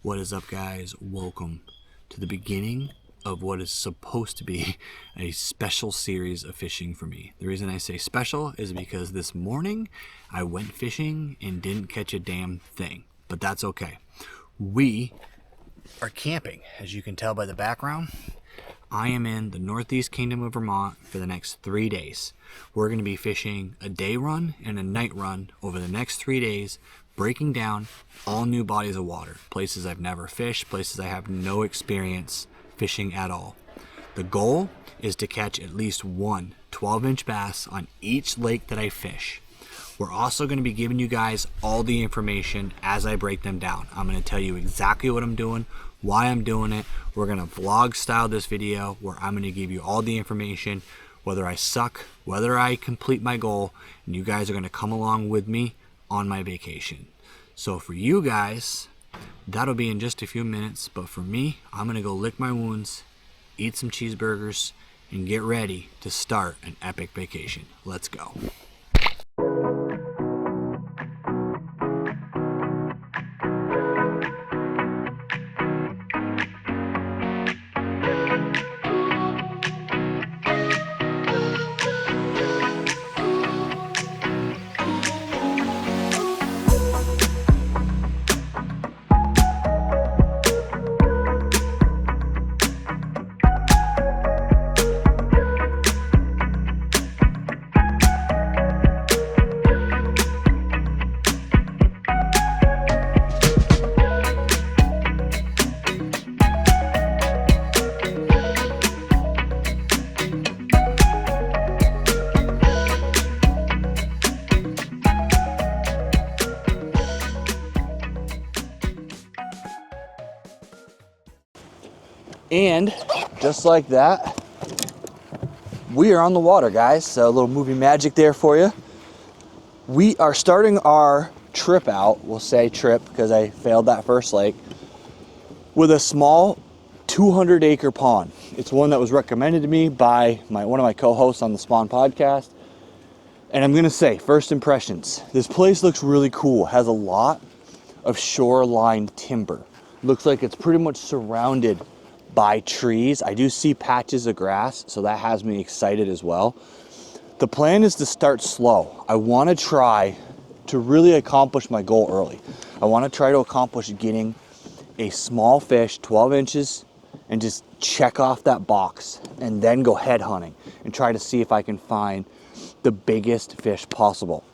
What is up, guys? Welcome to the beginning of what is supposed to be a special series of fishing for me. The reason I say special is because this morning I went fishing and didn't catch a damn thing, but that's okay. We are camping, as you can tell by the background. I am in the Northeast Kingdom of Vermont for the next 3 days. We're going to be fishing a day run and a night run over the next 3 days, breaking down all new bodies of water, places I've never fished, places I have no experience fishing at all. The goal is to catch at least one 12-inch bass on each lake that I fish. We're also going to be giving you guys all the information as I break them down. I'm going to tell you exactly what I'm doing, why I'm doing it. We're going to vlog style this video where I'm going to give you all the information, whether I suck, whether I complete my goal, and you guys are going to come along with me on my vacation. So for you guys, that'll be in just a few minutes, but for me, I'm going to go lick my wounds, eat some cheeseburgers, and get ready to start an epic vacation. Let's go. And just like that, we are on the water, guys. So a little movie magic there for you. We are starting our trip out, we'll say trip because I failed that first lake, with a small 200-acre pond. It's one that was recommended to me by one of my co-hosts on the Spawn podcast. And I'm gonna say, first impressions, this place looks really cool. It has a lot of shoreline timber. Looks like it's pretty much surrounded by trees. I do see patches of grass, so that has me excited as well. The plan is to start slow. I want to try to really accomplish my goal early. I want to try to accomplish getting a small fish, 12 inches, and just check off that box and then go head hunting and try to see if I can find the biggest fish possible.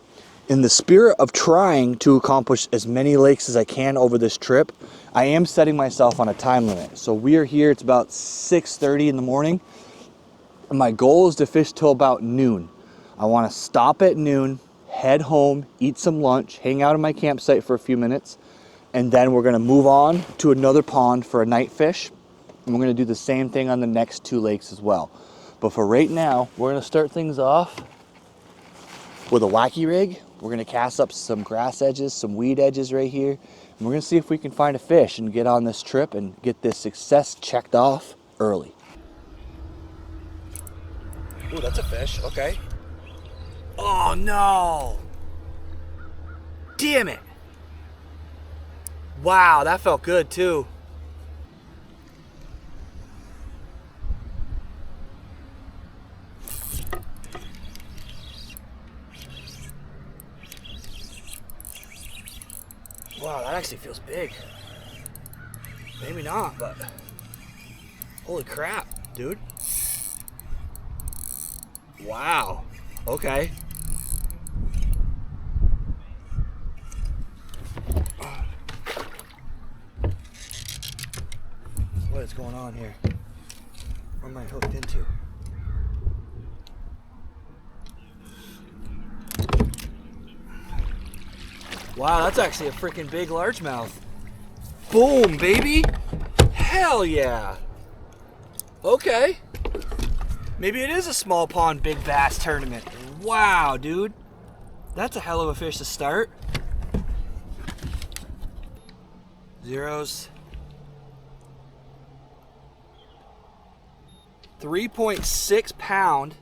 In the spirit of trying to accomplish as many lakes as I can over this trip, I am setting myself on a time limit. So we are here, it's about 6:30 in the morning. And my goal is to fish till about noon. I want to stop at noon, head home, eat some lunch, hang out in my campsite for a few minutes, and then we're going to move on to another pond for a night fish. And we're going to do the same thing on the next 2 lakes as well. But for right now, we're going to start things off with a wacky rig. We're going to cast up some grass edges, some weed edges right here. And we're going to see if we can find a fish and get on this trip and get this success checked off early. Ooh, that's a fish. Okay. Oh, no. Damn it. Wow, that felt good too. Wow, that actually feels big. Maybe not, but holy crap, dude. Wow. Okay. What is going on here? Where am I hooked into? Wow, that's actually a freaking big largemouth. Boom, baby. Hell yeah. Okay. Maybe it is a small pond, big bass tournament. Wow, dude. That's a hell of a fish to start. Zeros. 3.6 pound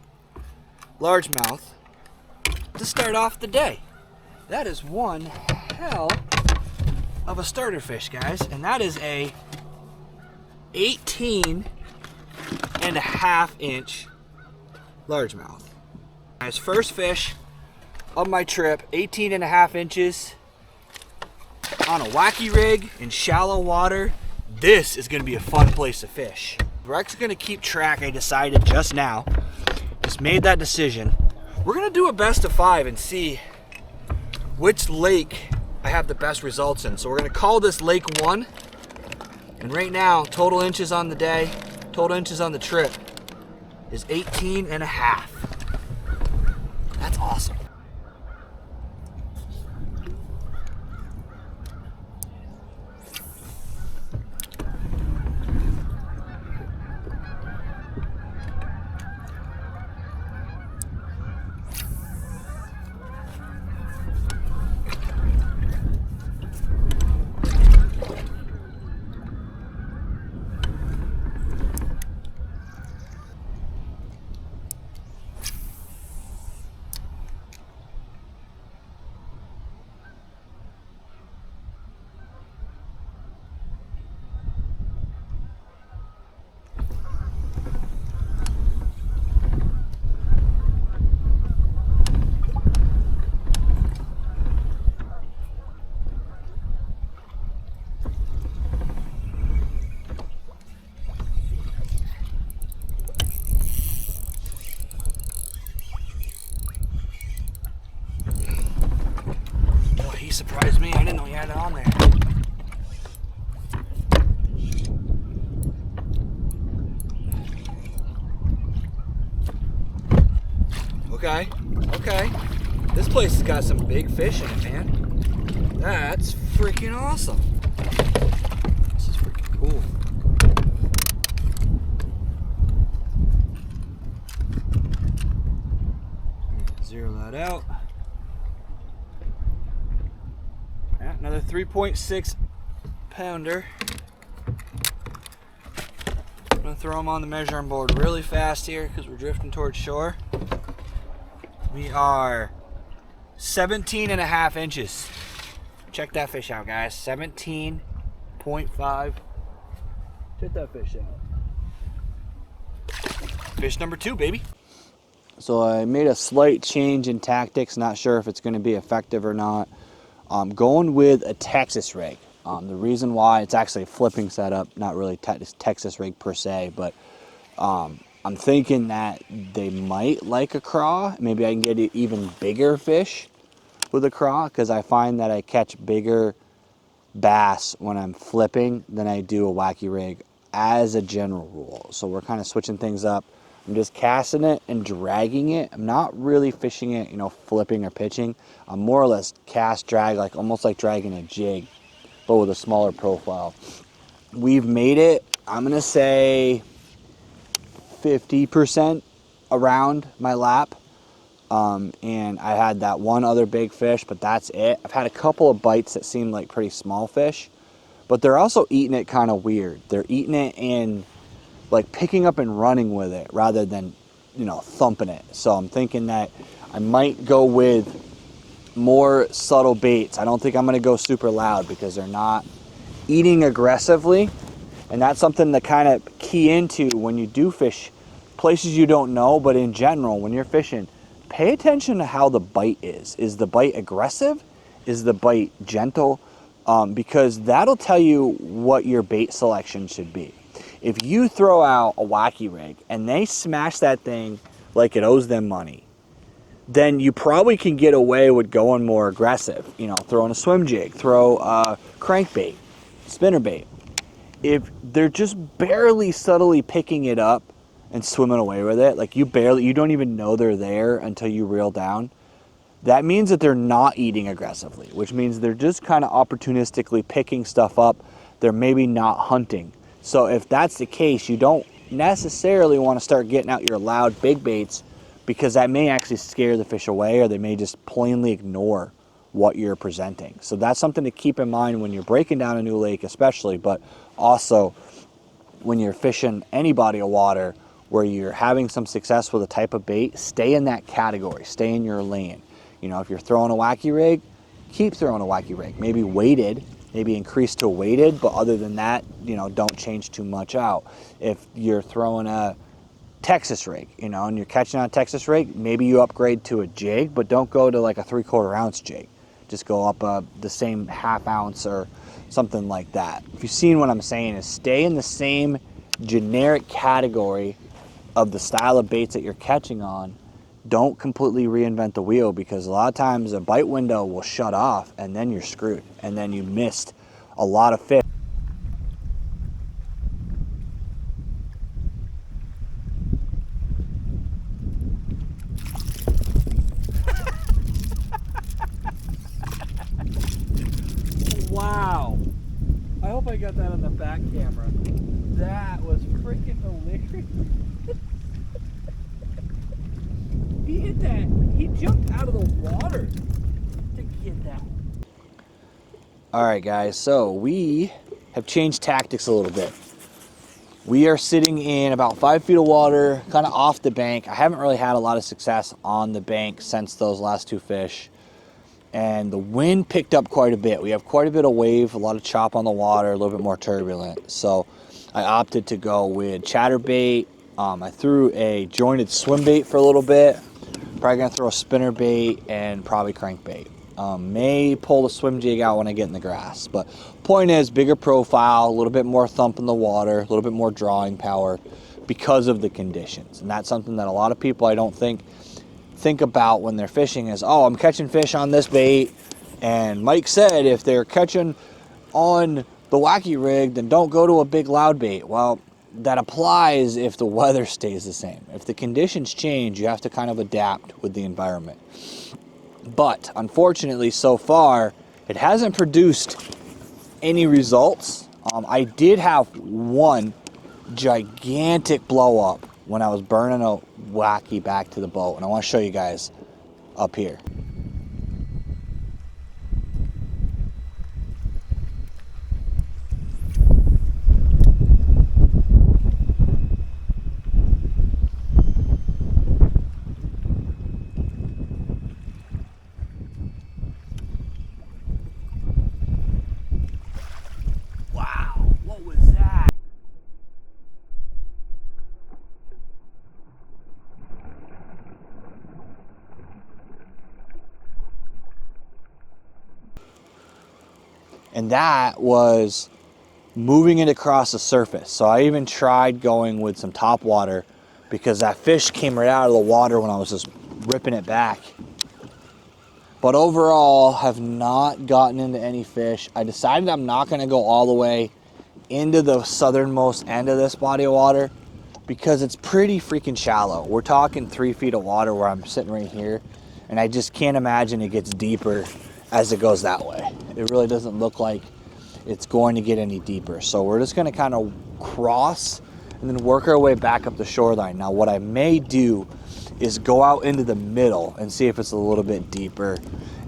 largemouth to start off the day. That is one hell of a starter fish, guys, and that is a 18.5-inch largemouth. Guys, first fish of my trip, 18.5 inches on a wacky rig in shallow water. This is gonna be a fun place to fish. Breck's gonna keep track. I decided just now, just made that decision. We're gonna do a best of 5 and see which lake I have the best results in. So we're gonna call this lake 1. And right now, total inches on the day, total inches on the trip is 18.5. That's awesome. Surprised me. I didn't know you had it on there. Okay, okay. This place has got some big fish in it, man. That's freaking awesome. This is freaking cool. Zero that out. Another 3.6 pounder. I'm gonna throw them on the measuring board really fast here because we're drifting towards shore. We are 17.5 inches. Check that fish out, guys. 17.5. Check that fish out. Fish number 2, baby. So I made a slight change in tactics. Not sure if it's going to be effective or not. Going with a Texas rig. The reason why, it's actually a flipping setup, not really Texas rig per se, but I'm thinking that they might like a craw. Maybe I can get even bigger fish with a craw, because I find that I catch bigger bass when I'm flipping than I do a wacky rig as a general rule. So we're kind of switching things up. I'm just casting it and dragging it. I'm not really fishing it, you know, flipping or pitching. I'm more or less cast, drag, like almost like dragging a jig, but with a smaller profile. We've made it, I'm gonna say 50% around my lap. And I had that one other big fish, but that's it. I've had a couple of bites that seem like pretty small fish, but they're also eating it kind of weird. They're eating it and like picking up and running with it rather than, you know, thumping it. So I'm thinking that I might go with more subtle baits. I don't think I'm going to go super loud because they're not eating aggressively. And that's something to kind of key into when you do fish places you don't know, but in general, when you're fishing, pay attention to how the bite is. Is the bite aggressive? Is the bite gentle? Because that'll tell you what your bait selection should be. If you throw out a wacky rig and they smash that thing like it owes them money, then you probably can get away with going more aggressive. You know, throwing a swim jig, throw a crankbait, spinnerbait. If they're just barely subtly picking it up and swimming away with it, like you don't even know they're there until you reel down, that means that they're not eating aggressively, which means they're just kind of opportunistically picking stuff up. They're maybe not hunting. So if that's the case, you don't necessarily want to start getting out your loud big baits, because that may actually scare the fish away, or they may just plainly ignore what you're presenting. So that's something to keep in mind when you're breaking down a new lake especially, but also when you're fishing any body of water where you're having some success with a type of bait, stay in that category, stay in your lane. You know, if you're throwing a wacky rig, keep throwing a wacky rig. Maybe weighted, maybe increase to weighted, but other than that, you know, don't change too much out. If you're throwing a Texas rig, you know, and you're catching on a Texas rig, maybe you upgrade to a jig, but don't go to like a 3/4 ounce jig. Just go up the same 1/2 ounce or something like that. If you've seen what I'm saying, is stay in the same generic category of the style of baits that you're catching on. Don't completely reinvent the wheel, because a lot of times a bite window will shut off and then you're screwed, and then you missed a lot of fish. Wow. I hope I got that on the back camera. That was freaking hilarious. He hit that. He jumped out of the water to get that. All right, guys. So we have changed tactics a little bit. We are sitting in about 5 feet of water, kind of off the bank. I haven't really had a lot of success on the bank since those last 2 fish. And the wind picked up quite a bit. We have quite a bit of wave, a lot of chop on the water, a little bit more turbulent. So I opted to go with chatterbait. I threw a jointed swim bait for a little bit. Probably gonna throw a spinner bait and probably crankbait. May pull the swim jig out when I get in the grass. But point is, bigger profile, a little bit more thump in the water, a little bit more drawing power because of the conditions. And that's something that a lot of people, I don't think about when they're fishing is, oh, I'm catching fish on this bait, and Mike said if they're catching on the wacky rig, then don't go to a big loud bait. Well, that applies if the weather stays the same. If the conditions change, you have to kind of adapt with the environment. But unfortunately, so far, it hasn't produced any results. I did have one gigantic blow up when I was burning a wacky back to the boat, and I want to show you guys up here. Wow, what was that? And that was moving it across the surface. So I even tried going with some top water, because that fish came right out of the water when I was just ripping it back. But overall, have not gotten into any fish. I decided I'm not gonna go all the way into the southernmost end of this body of water, because it's pretty freaking shallow. We're talking 3 feet of water where I'm sitting right here, and I just can't imagine it gets deeper as it goes that way. It really doesn't look like it's going to get any deeper. So we're just gonna kind of cross and then work our way back up the shoreline. Now what I may do is go out into the middle and see if it's a little bit deeper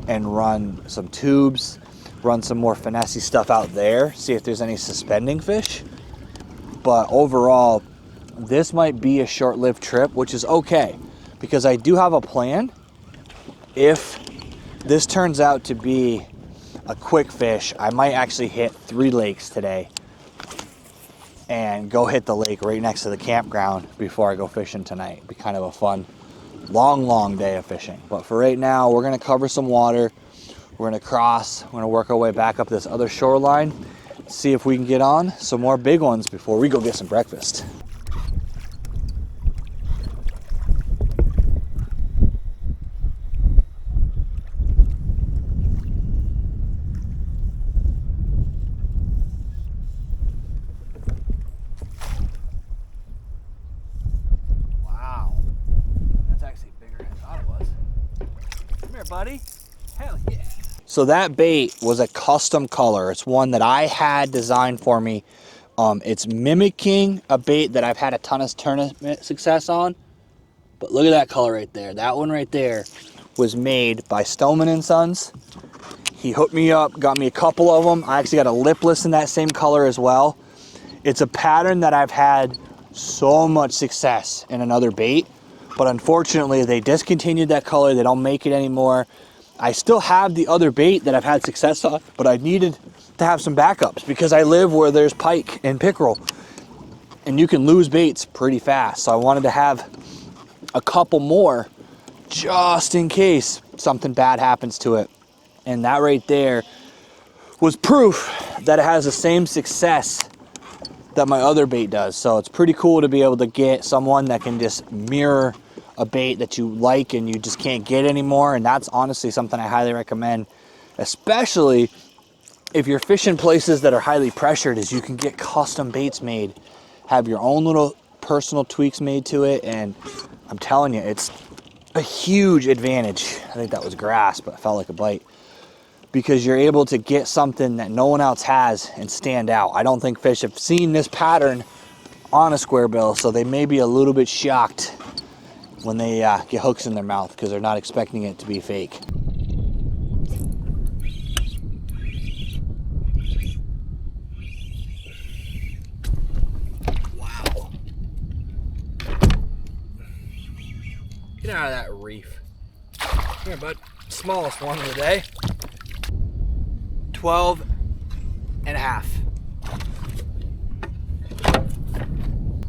and run some tubes, run some more finessey stuff out there, see if there's any suspending fish. But overall, this might be a short-lived trip, which is okay, because I do have a plan. If this turns out to be a quick fish, I might actually hit 3 lakes today and go hit the lake right next to the campground before I go fishing tonight. It'd be kind of a fun, long day of fishing. But for right now, we're gonna cover some water. We're gonna cross, we're gonna work our way back up this other shoreline, see if we can get on some more big ones before we go get some breakfast. Buddy, hell yeah. So that bait was a custom color. It's one that I had designed for me. It's mimicking a bait that I've had a ton of tournament success on, but look at that color right there. That one right there was made by Stoneman & Sons. He hooked me up, got me a couple of them. I actually got a lipless in that same color as well. It's a pattern that I've had so much success in another bait, but unfortunately they discontinued that color. They don't make it anymore. I still have the other bait that I've had success on, but I needed to have some backups because I live where there's pike and pickerel and you can lose baits pretty fast. So I wanted to have a couple more just in case something bad happens to it. And that right there was proof that it has the same success that my other bait does. So it's pretty cool to be able to get someone that can just mirror a bait that you like and you just can't get anymore. And that's honestly something I highly recommend, especially if you're fishing places that are highly pressured, is you can get custom baits made, have your own little personal tweaks made to it. And I'm telling you, it's a huge advantage. I think that was grass, but it felt like a bite, because you're able to get something that no one else has and stand out. I don't think fish have seen this pattern on a square bill, so they may be a little bit shocked when they get hooks in their mouth because they're not expecting it to be fake. Wow. Get out of that reef. Here, bud. Smallest one of the day. 12 and a half.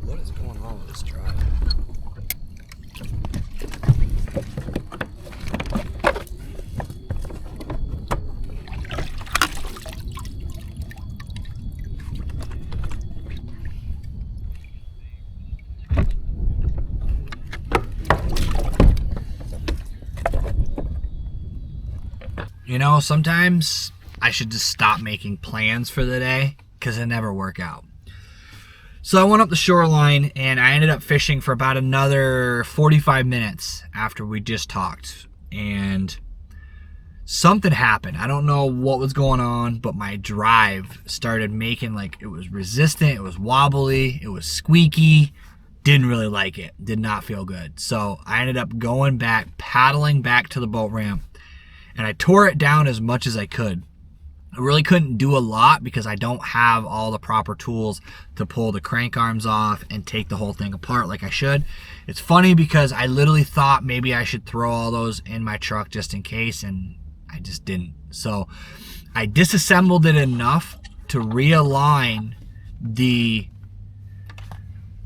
What is going on with this drive? You know, sometimes I should just stop making plans for the day because they never work out. So I went up the shoreline and I ended up fishing for about another 45 minutes after we just talked. And something happened. I don't know what was going on, but my drive started making, like, it was resistant, it was wobbly, it was squeaky. Didn't really like it. Did not feel good. So I ended up going back, paddling back to the boat ramp, and I tore it down as much as I could. I really couldn't do a lot because I don't have all the proper tools to pull the crank arms off and take the whole thing apart like I should. It's funny because I literally thought maybe I should throw all those in my truck just in case, and I just didn't. So I disassembled it enough to realign the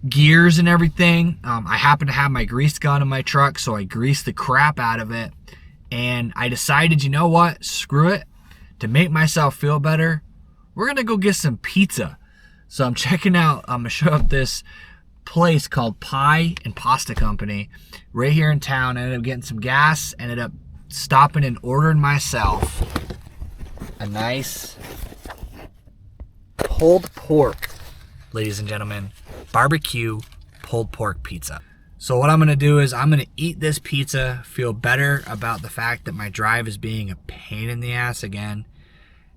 gears and everything. I happen to have my grease gun in my truck, so I greased the crap out of it. And I decided, you know what? Screw it. To make myself feel better, we're gonna go get some pizza. So I'm checking out, I'm gonna show up this place called Pie and Pasta Company right here in town. I ended up getting some gas, ended up stopping and ordering myself a nice pulled pork, ladies and gentlemen, barbecue pulled pork pizza. So what I'm gonna do is I'm gonna eat this pizza, feel better about the fact that my drive is being a pain in the ass again,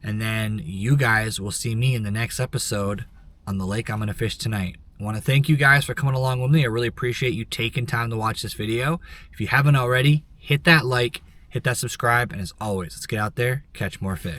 and then you guys will see me in the next episode on the lake I'm gonna fish tonight. I wanna thank you guys for coming along with me. I really appreciate you taking time to watch this video. If you haven't already, hit that like, hit that subscribe, and as always, let's get out there, catch more fish.